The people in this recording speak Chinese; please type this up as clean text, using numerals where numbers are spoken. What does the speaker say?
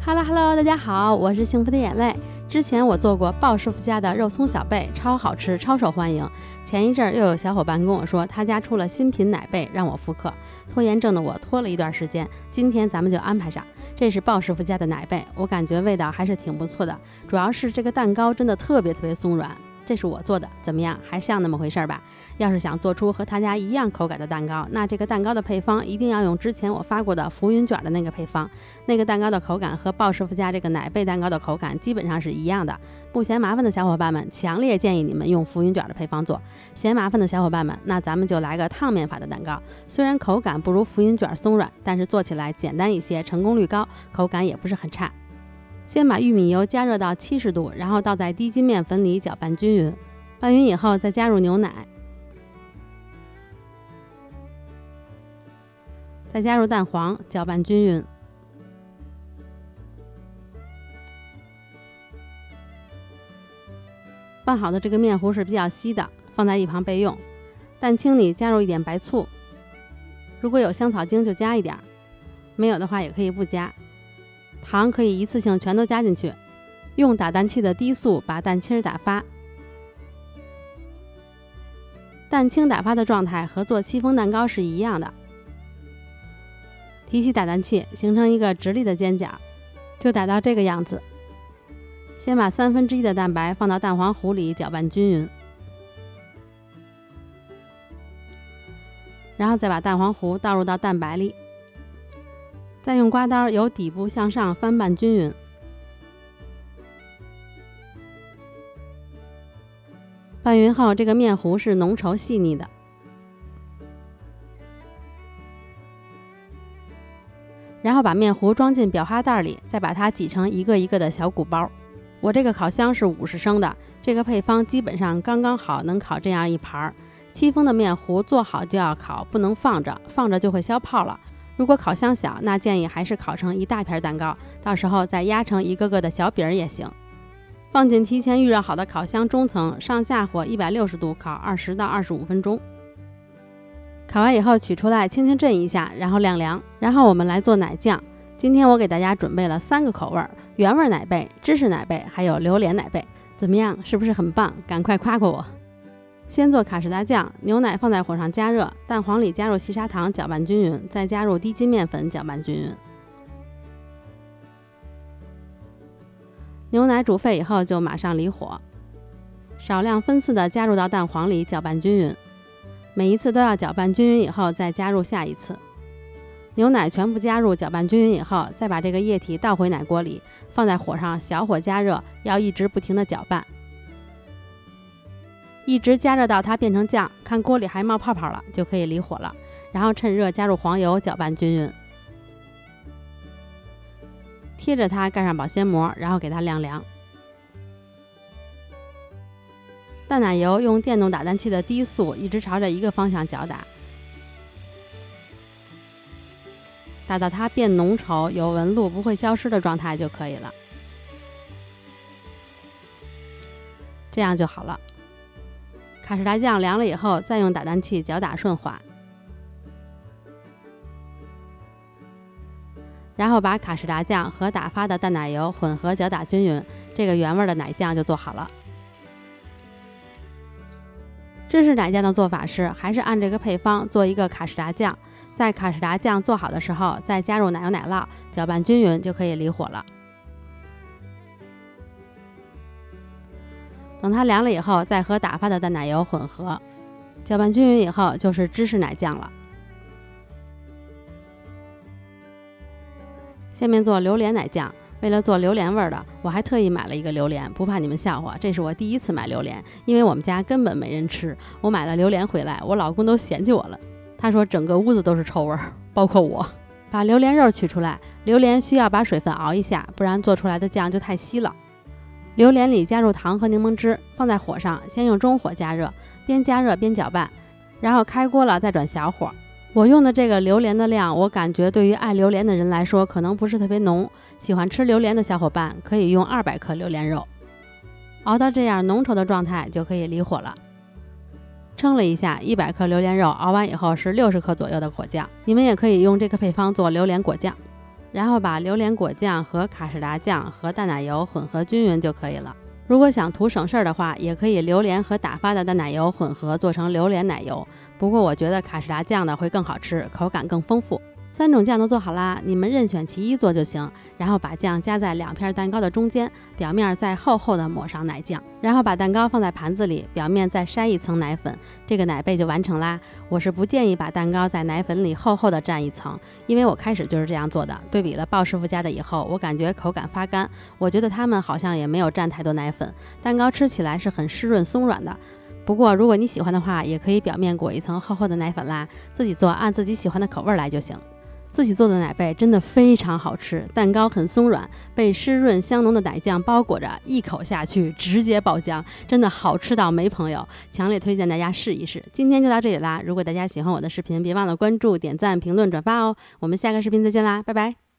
Hello， 大家好，我是幸福的眼泪。之前我做过鲍师傅家的肉松小贝，超好吃，超受欢迎。前一阵又有小伙伴跟我说，他家出了新品奶贝，让我复刻。拖延症的我拖了一段时间，今天咱们就安排上。这是鲍师傅家的奶贝，我感觉味道还是挺不错的，主要是这个蛋糕真的特别松软。这是我做的，怎么样？还像那么回事吧？要是想做出和他家一样口感的蛋糕，那这个蛋糕的配方一定要用之前我发过的浮云卷的那个配方。那个蛋糕的口感和鲍师傅家这个奶贝蛋糕的口感基本上是一样的。不嫌麻烦的小伙伴们，强烈建议你们用浮云卷的配方做。嫌麻烦的小伙伴们，那咱们就来个烫面法的蛋糕。虽然口感不如浮云卷松软，但是做起来简单一些，成功率高，口感也不是很差。先把玉米油加热到70度，然后倒在低筋面粉里搅拌均匀。拌匀以后再加入牛奶，再加入蛋黄，搅拌均匀。拌好的这个面糊是比较稀的，放在一旁备用。蛋清里加入一点白醋，如果有香草精就加一点，没有的话也可以不加。糖可以一次性全都加进去，用打蛋器的低速把蛋清打发。蛋清打发的状态和做戚风蛋糕是一样的。提起打蛋器，形成一个直立的尖角，就打到这个样子。先把1/3的蛋白放到蛋黄糊里搅拌均匀，然后再把蛋黄糊倒入到蛋白里，再用刮刀由底部向上翻拌均匀。拌匀后，这个面糊是浓稠细腻的。然后把面糊装进裱花袋里，再把它挤成一个一个的小鼓包。我这个烤箱是50升的，这个配方基本上刚刚好，能烤这样一盘。戚风的面糊做好就要烤，不能放着，放着就会消泡了。如果烤箱小，那建议还是烤成一大片蛋糕，到时候再压成一个个的小饼也行。放进提前预热好的烤箱中层，上下火160度烤20到25分钟。烤完以后取出来，轻轻震一下，然后晾凉。然后我们来做奶酱。今天我给大家准备了3个口味：原味奶贝、芝士奶贝，还有榴莲奶贝。怎么样？是不是很棒？赶快夸夸我！先做卡士达酱，牛奶放在火上加热，蛋黄里加入细砂糖搅拌均匀，再加入低筋面粉搅拌均匀。牛奶煮沸以后就马上离火，少量分次的加入到蛋黄里搅拌均匀，每一次都要搅拌均匀以后再加入下一次。牛奶全部加入搅拌均匀以后，再把这个液体倒回奶锅里，放在火上小火加热，要一直不停的搅拌，一直加热到它变成酱，看锅里还冒泡泡了就可以离火了，然后趁热加入黄油搅拌均匀，贴着它盖上保鲜膜，然后给它晾凉。淡奶油用电动打蛋器的低速一直朝着一个方向搅打，打到它变浓稠有纹路不会消失的状态就可以了，这样就好了。卡士达酱凉了以后，再用打蛋器搅打顺滑，然后把卡士达酱和打发的淡奶油混合搅打均匀，这个原味的奶酱就做好了。芝士奶酱的做法是，还是按这个配方做一个卡士达酱，在卡士达酱做好的时候，再加入奶油奶酪，搅拌均匀就可以离火了。等它凉了以后，再和打发的淡奶油混合，搅拌均匀以后就是芝士奶酱了。下面做榴莲奶酱，为了做榴莲味的，我还特意买了一个榴莲，不怕你们笑话，这是我第一次买榴莲，因为我们家根本没人吃。我买了榴莲回来，我老公都嫌弃我了，他说整个屋子都是臭味，包括我。把榴莲肉取出来，榴莲需要把水分熬一下，不然做出来的酱就太稀了。榴莲里加入糖和柠檬汁，放在火上，先用中火加热，边加热边搅拌，然后开锅了再转小火。我用的这个榴莲的量，我感觉对于爱榴莲的人来说可能不是特别浓，喜欢吃榴莲的小伙伴可以用200克榴莲肉，熬到这样浓稠的状态就可以离火了。称了一下，100克榴莲肉熬完以后是60克左右的果酱，你们也可以用这个配方做榴莲果酱。然后把榴莲果酱和卡士达酱和淡奶油混合均匀就可以了。如果想图省事儿的话，也可以榴莲和打发的淡奶油混合做成榴莲奶油，不过我觉得卡士达酱的会更好吃，口感更丰富。3种酱都做好啦，你们任选其一做就行。然后把酱夹在2片蛋糕的中间，表面再厚厚的抹上奶酱，然后把蛋糕放在盘子里，表面再筛一层奶粉，这个奶贝就完成啦。我是不建议把蛋糕在奶粉里厚厚的蘸一层，因为我开始就是这样做的。对比了鲍师傅家的以后，我感觉口感发干，我觉得他们好像也没有蘸太多奶粉，蛋糕吃起来是很湿润松软的。不过如果你喜欢的话，也可以表面裹一层厚厚的奶粉啦，自己做按自己喜欢的口味来就行。自己做的奶贝真的非常好吃，蛋糕很松软，被湿润香浓的奶酱包裹着，一口下去直接爆浆，真的好吃到没朋友，强烈推荐大家试一试。今天就到这里啦，如果大家喜欢我的视频，别忘了关注、点赞、评论、转发哦。我们下个视频再见啦，拜拜。